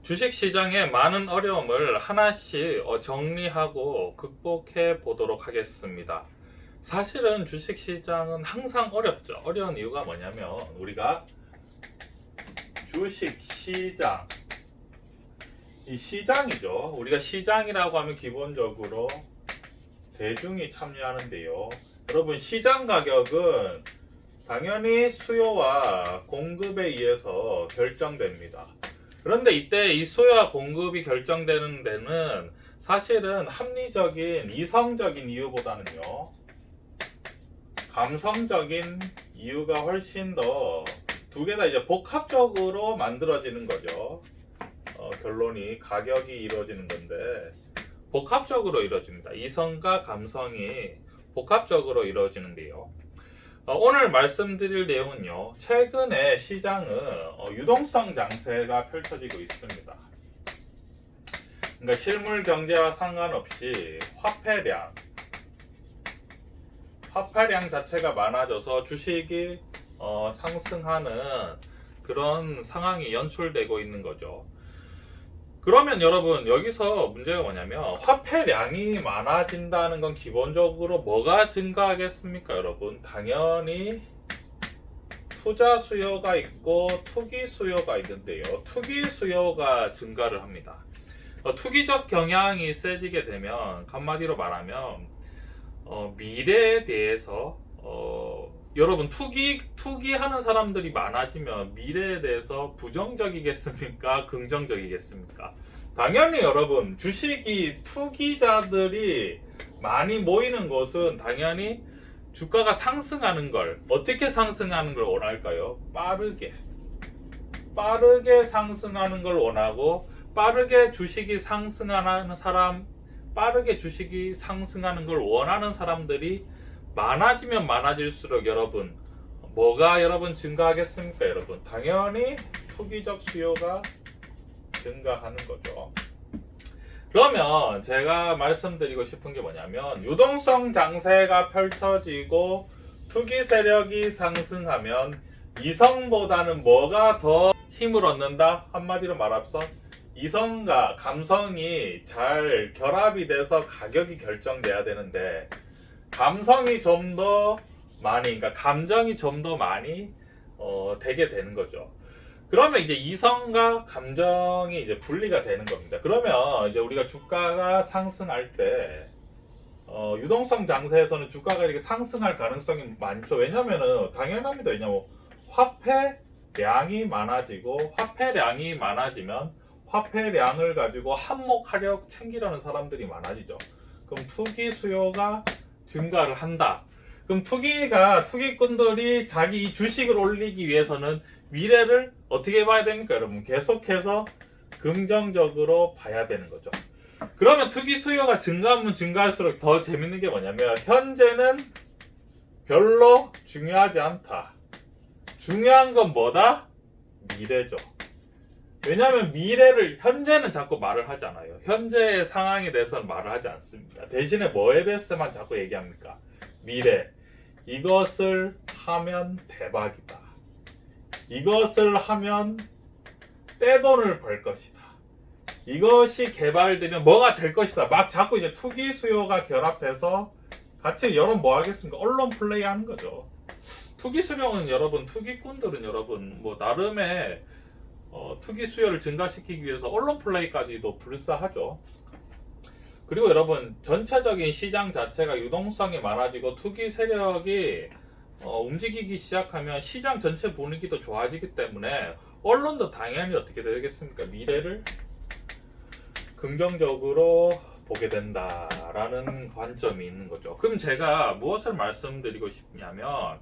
주식시장의 많은 어려움을 하나씩 정리하고 극복해 보도록 하겠습니다. 사실은 주식시장은 항상 어렵죠. 어려운 이유가 뭐냐면 우리가 주식시장, 이 시장이죠. 우리가 시장이라고 하면 기본적으로 대중이 참여하는데요. 여러분, 시장 가격은 당연히 수요와 공급에 의해서 결정됩니다. 그런데 이때 이 수요와 공급이 결정되는 데는 사실은 합리적인 이성적인 이유보다는요, 감성적인 이유가 훨씬 더 두 개 다 이제 복합적으로 만들어지는 거죠. 결론이 가격이 이루어지는 건데 복합적으로 이루어집니다. 이성과 감성이 복합적으로 이루어지는데요. 오늘 말씀드릴 내용은요, 최근에 시장은 유동성 장세가 펼쳐지고 있습니다. 그러니까 실물 경제와 상관없이 화폐량 자체가 많아져서 주식이 상승하는 그런 상황이 연출되고 있는 거죠. 그러면 여러분, 여기서 문제가 뭐냐면 화폐량이 많아진다는 건 기본적으로 뭐가 증가하겠습니까? 여러분, 당연히 투자 수요가 있고 투기 수요가 있는데요, 투기 수요가 증가를 합니다. 투기적 경향이 세지게 되면 한마디로 말하면 미래에 대해서 여러분, 투기하는 사람들이 많아지면 미래에 대해서 부정적이겠습니까? 긍정적이겠습니까? 당연히 여러분, 주식이 투기자들이 많이 모이는 곳은 당연히 주가가 상승하는 걸, 어떻게 상승하는 걸 원할까요? 빠르게 상승하는 걸 원하고, 빠르게 주식이 상승하는 걸 원하는 사람들이 많아지면 많아질수록 여러분, 뭐가 증가하겠습니까? 여러분, 당연히 투기적 수요가 증가하는 거죠. 그러면 제가 말씀드리고 싶은 게 뭐냐면, 유동성 장세가 펼쳐지고 투기 세력이 상승하면 이성보다는 뭐가 더 힘을 얻는다? 한마디로 말합서 이성과 감성이 잘 결합이 돼서 가격이 결정돼야 되는데, 감성이 좀 더 많이, 그러니까 감정이 좀 더 많이 되게 되는 거죠. 그러면 이제 이성과 감정이 이제 분리가 되는 겁니다. 그러면 이제 우리가 주가가 상승할 때 유동성 장세에서는 주가가 이렇게 상승할 가능성이 많죠. 왜냐면은 당연합니다. 왜냐면 화폐량이 많아지면 화폐량을 가지고 한몫하려 챙기려는 사람들이 많아지죠. 그럼 투기 수요가 증가를 한다. 그럼 투기꾼들이 자기 주식을 올리기 위해서는 미래를 어떻게 봐야 됩니까? 여러분, 계속해서 긍정적으로 봐야 되는 거죠. 그러면 투기 수요가 증가하면 증가할수록 더 재밌는 게 뭐냐면, 현재는 별로 중요하지 않다. 중요한 건 뭐다? 미래죠. 왜냐하면 현재는 자꾸 말을 하잖아요. 현재의 상황에 대해서는 말을 하지 않습니다. 대신에 뭐에 대해서만 자꾸 얘기합니까? 미래. 이것을 하면 대박이다. 이것을 하면 떼돈을 벌 것이다. 이것이 개발되면 뭐가 될 것이다. 막 자꾸 이제 투기 수요가 결합해서 같이 여러분 뭐 하겠습니까? 언론 플레이 하는 거죠. 투기 수요는 여러분, 투기꾼들은 여러분, 뭐 나름의 투기 수요를 증가시키기 위해서 언론 플레이까지도 불사하죠. 그리고 여러분, 전체적인 시장 자체가 유동성이 많아지고 투기 세력이 움직이기 시작하면 시장 전체 분위기도 좋아지기 때문에 언론도 당연히 어떻게 되겠습니까? 미래를 긍정적으로 보게 된다라는 관점이 있는 거죠. 그럼 제가 무엇을 말씀드리고 싶냐면,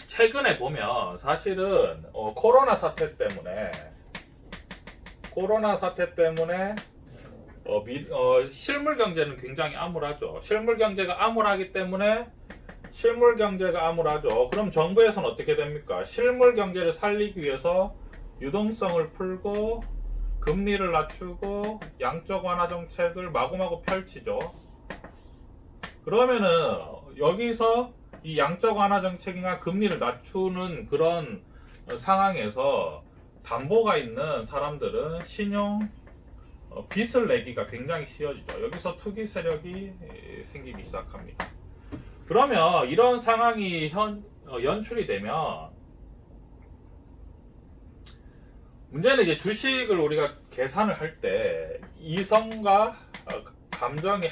최근에 보면 사실은 코로나 사태 때문에 실물 경제는 굉장히 암울하죠. 실물 경제가 암울하죠. 그럼 정부에서는 어떻게 됩니까? 실물 경제를 살리기 위해서 유동성을 풀고 금리를 낮추고 양적 완화 정책을 마구마구 펼치죠. 그러면은 여기서 이 양적 완화 정책이나 금리를 낮추는 그런 상황에서 담보가 있는 사람들은 신용 빚을 내기가 굉장히 쉬워지죠. 여기서 투기 세력이 생기기 시작합니다. 그러면 이런 상황이 연출이 되면 문제는 이제 주식을 우리가 계산을 할 때 이성과 감정이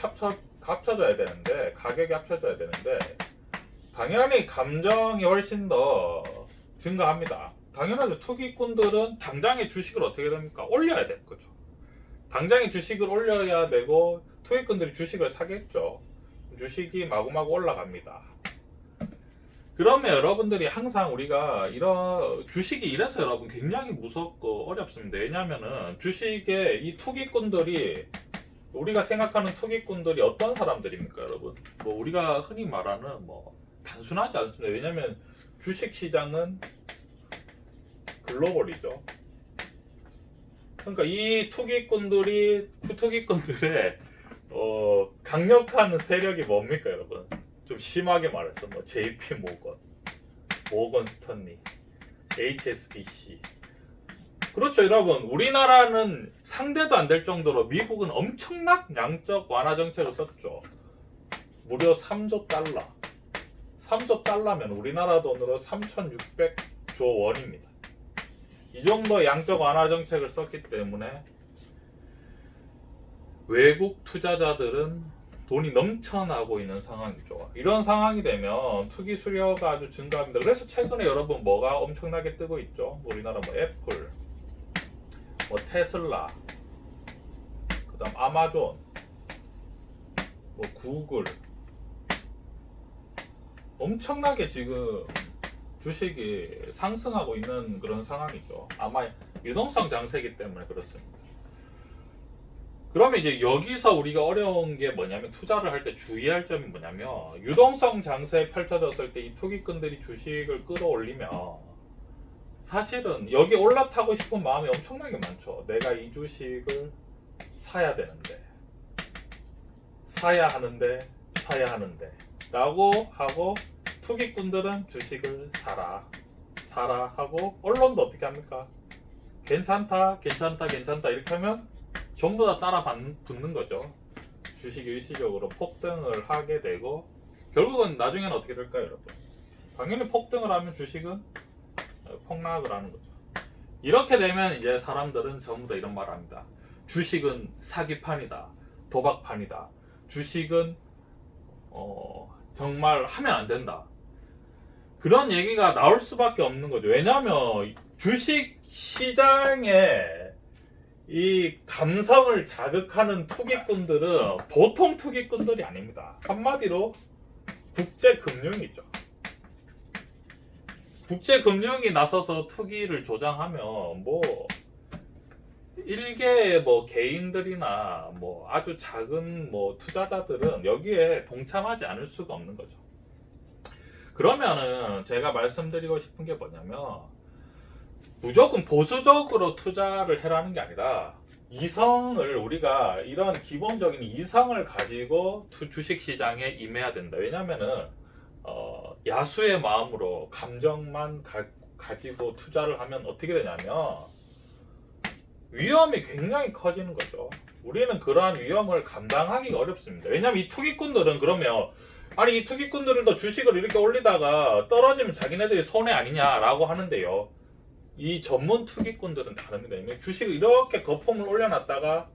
합쳐져야 되는데, 가격이 합쳐져야 되는데 당연히 감정이 훨씬 더 증가합니다. 당연하죠. 투기꾼들은 당장의 주식을 어떻게 됩니까? 올려야 될 거죠. 당장의 주식을 올려야 되고 투기꾼들이 주식을 사겠죠. 주식이 마구마구 올라갑니다. 그러면 여러분들이 항상 우리가 이런 주식이 이래서 여러분 굉장히 무섭고 어렵습니다. 왜냐하면은 주식에 이 투기꾼들이, 우리가 생각하는 투기꾼들이 어떤 사람들입니까, 여러분? 뭐 우리가 흔히 말하는 뭐 단순하지 않습니다. 왜냐하면 주식 시장은 글로벌이죠. 그러니까 이 투기꾼들의 강력한 세력이 뭡니까, 여러분? 좀 심하게 말해서 뭐 JP 모건 스탠리, HSBC. 그렇죠, 여러분. 우리나라는 상대도 안 될 정도로 미국은 엄청난 양적 완화 정책을 썼죠. 무려 3조 달러. 3조 달러면 우리나라 돈으로 3,600조 원입니다. 이 정도 양적 완화 정책을 썼기 때문에 외국 투자자들은 돈이 넘쳐나고 있는 상황이죠. 이런 상황이 되면 투기 수요가 아주 증가합니다. 그래서 최근에 여러분 뭐가 엄청나게 뜨고 있죠. 우리나라 뭐 애플, 뭐 테슬라, 그다음 아마존, 뭐 구글, 엄청나게 지금 주식이 상승하고 있는 그런 상황이죠. 아마 유동성 장세이기 때문에 그렇습니다. 그러면 이제 여기서 우리가 어려운 게 뭐냐면, 투자를 할 때 주의할 점이 뭐냐면, 유동성 장세 펼쳐졌을 때 이 투기꾼들이 주식을 끌어올리면 사실은 여기 올라타고 싶은 마음이 엄청나게 많죠. 내가 이 주식을 사야 되는데, 사야 하는데 라고 하고, 투기꾼들은 주식을 사라 하고, 언론도 어떻게 합니까? 괜찮다 이렇게 하면 전부 다 따라 붙는 거죠. 주식이 일시적으로 폭등을 하게 되고, 결국은 나중에는 어떻게 될까요, 여러분? 당연히 폭등을 하면 주식은 폭락을 하는 거죠. 이렇게 되면 이제 사람들은 전부 다 이런 말을 합니다. 주식은 사기판이다, 도박판이다, 주식은 정말 하면 안 된다, 그런 얘기가 나올 수밖에 없는 거죠. 왜냐하면 주식 시장에 이 감성을 자극하는 투기꾼들은 보통 투기꾼들이 아닙니다. 한마디로 국제금융이죠. 국제금융이 나서서 투기를 조장하면 뭐 일개의 뭐 개인들이나 뭐 아주 작은 뭐 투자자들은 여기에 동참하지 않을 수가 없는 거죠. 그러면은 제가 말씀드리고 싶은 게 뭐냐면, 무조건 보수적으로 투자를 해라는 게 아니라 이성을, 우리가 이런 기본적인 이성을 가지고 주식 시장에 임해야 된다. 왜냐면은 야수의 마음으로 감정만 가지고 투자를 하면 어떻게 되냐면 위험이 굉장히 커지는 거죠. 우리는 그러한 위험을 감당하기가 어렵습니다. 왜냐면 이 투기꾼들은, 그러면 아니 이 투기꾼들도 주식을 이렇게 올리다가 떨어지면 자기네들이 손해 아니냐라고 하는데요. 이 전문 투기꾼들은 다릅니다. 주식을 이렇게 거품을 올려놨다가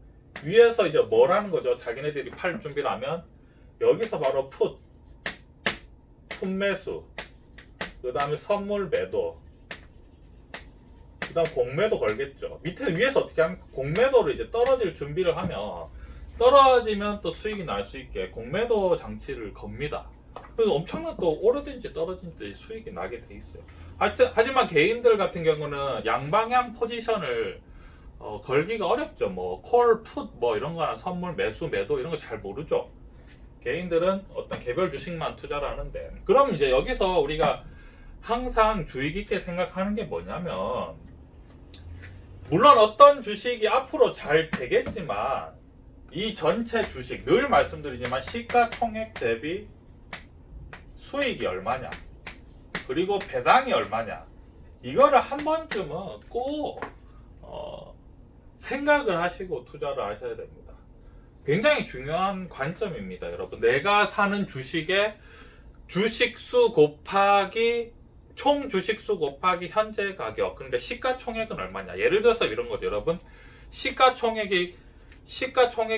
위에서 이제 뭐라는 거죠? 자기네들이 팔 준비를 하면 여기서 바로 풋 매수, 그 다음에 선물 매도, 그 다음 공매도 걸겠죠. 밑에 위에서 어떻게 하면 공매도를 이제 떨어질 준비를 하면, 떨어지면 또 수익이 날 수 있게 공매도 장치를 겁니다. 그래서 엄청난 또 오르든지 떨어진지 수익이 나게 돼 있어요. 하지만 개인들 같은 경우는 양방향 포지션을 걸기가 어렵죠. 뭐 콜, 풋 뭐 이런 거나 선물 매수 매도 이런 거 잘 모르죠. 개인들은 어떤 개별 주식만 투자를 하는데, 그럼 이제 여기서 우리가 항상 주의 깊게 생각하는 게 뭐냐면, 물론 어떤 주식이 앞으로 잘 되겠지만 이 전체 주식, 늘 말씀드리지만 시가총액 대비 수익이 얼마냐, 그리고 배당이 얼마냐, 이거를 한 번쯤은 꼭 생각을 하시고 투자를 하셔야 됩니다. 굉장히 중요한 관점입니다, 여러분. 내가 사는 주식의 주식수 곱하기 총 주식수 곱하기 현재 가격, 그러니까 시가총액은 얼마냐. 예를 들어서 이런 거죠, 여러분. 시가총액이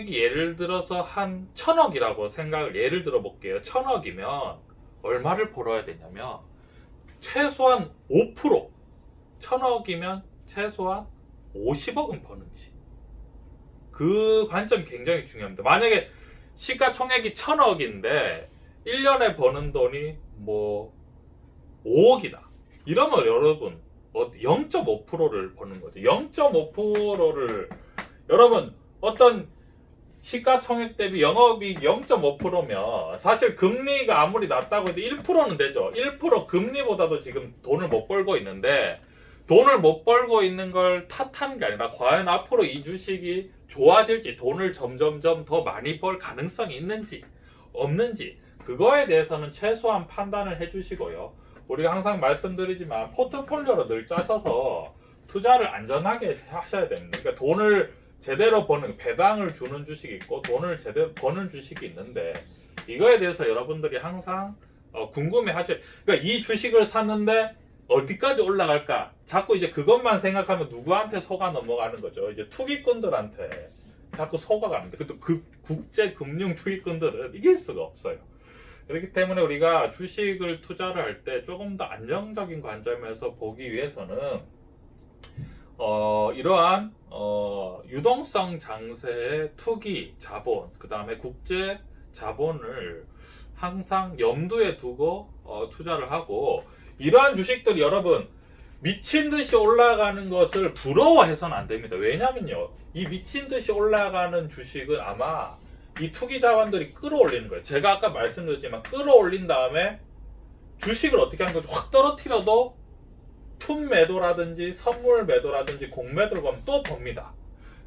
예를 들어서 한 1000억이라고 생각을 예를 들어 볼게요. 1000억이면 얼마를 벌어야 되냐면 최소한 5%, 1000억이면 최소한 50억은 버는지. 그 관점이 굉장히 중요합니다. 만약에 시가총액이 1000억인데 1년에 버는 돈이 뭐 5억이다. 이러면 여러분 0.5%를 버는 거죠. 0.5%를 여러분 어떤 시가총액 대비 영업이익 0.5%면 사실 금리가 아무리 낮다고 해도 1%는 되죠. 1% 금리보다도 지금 돈을 못 벌고 있는데 돈을 못 벌고 있는 걸 탓하는 게 아니라 과연 앞으로 이 주식이 좋아질지 돈을 점점점 더 많이 벌 가능성이 있는지 없는지 그거에 대해서는 최소한 판단을 해주시고요. 우리가 항상 말씀드리지만 포트폴리오로 늘 짜셔서 투자를 안전하게 하셔야 됩니다. 그러니까 돈을 제대로 버는 배당을 주는 주식이 있고 돈을 제대로 버는 주식이 있는데 이거에 대해서 여러분들이 항상 궁금해하죠. 그러니까 이 주식을 샀는데 어디까지 올라갈까? 자꾸 이제 그것만 생각하면 누구한테 속아 넘어가는 거죠. 이제 투기꾼들한테 자꾸 속아갑니다. 또 그 국제 금융 투기꾼들은 이길 수가 없어요. 그렇기 때문에 우리가 주식을 투자를 할 때 조금 더 안정적인 관점에서 보기 위해서는 이러한 유동성 장세의 투기 자본, 그 다음에 국제 자본을 항상 염두에 두고 투자를 하고 이러한 주식들이 여러분 미친 듯이 올라가는 것을 부러워해서는 안 됩니다. 왜냐면요, 이 미친 듯이 올라가는 주식은 아마 이 투기 자본들이 끌어올리는 거예요. 제가 아까 말씀드렸지만 끌어올린 다음에 주식을 어떻게 하는 거죠? 확 떨어뜨려도 품 매도라든지 선물 매도라든지 공매도를 보면 또 법니다.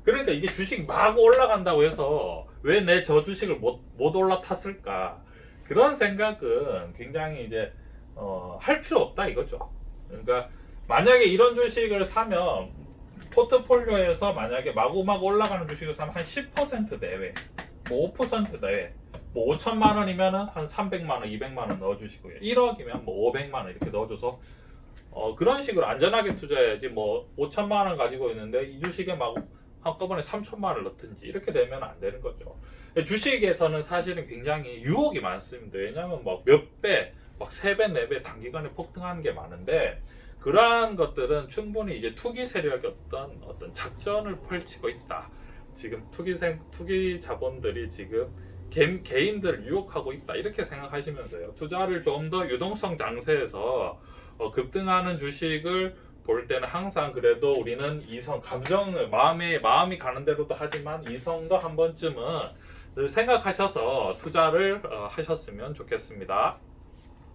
그러니까 이게 주식 마구 올라간다고 해서 왜 내 저 주식을 못 올라탔을까? 그런 생각은 굉장히 이제 할 필요 없다 이거죠. 그러니까 만약에 이런 주식을 사면 포트폴리오에서 만약에 마구마구 올라가는 주식을 사면 한 10% 내외, 뭐 5% 내외, 뭐 5천만 원이면은 한 300만 원, 200만 원 넣어주시고요. 1억이면 뭐 500만 원 이렇게 넣어줘서 그런 식으로 안전하게 투자해야지. 뭐 5천만 원 가지고 있는데 이 주식에 막 한꺼번에 3천만 원을 넣든지 이렇게 되면 안 되는 거죠. 주식에서는 사실은 굉장히 유혹이 많습니다. 왜냐하면 막 몇 배, 막 3배, 4배 단기간에 폭등하는 게 많은데 그러한 것들은 충분히 이제 투기 세력이 어떤 작전을 펼치고 있다. 지금 투기 자본들이 지금 개인들을 유혹하고 있다. 이렇게 생각하시면서요. 투자를 좀 더 유동성 장세에서 급등하는 주식을 볼 때는 항상 그래도 우리는 이성, 감정을 마음이 가는 대로도 하지만 이성도 한 번쯤은 생각하셔서 투자를 하셨으면 좋겠습니다.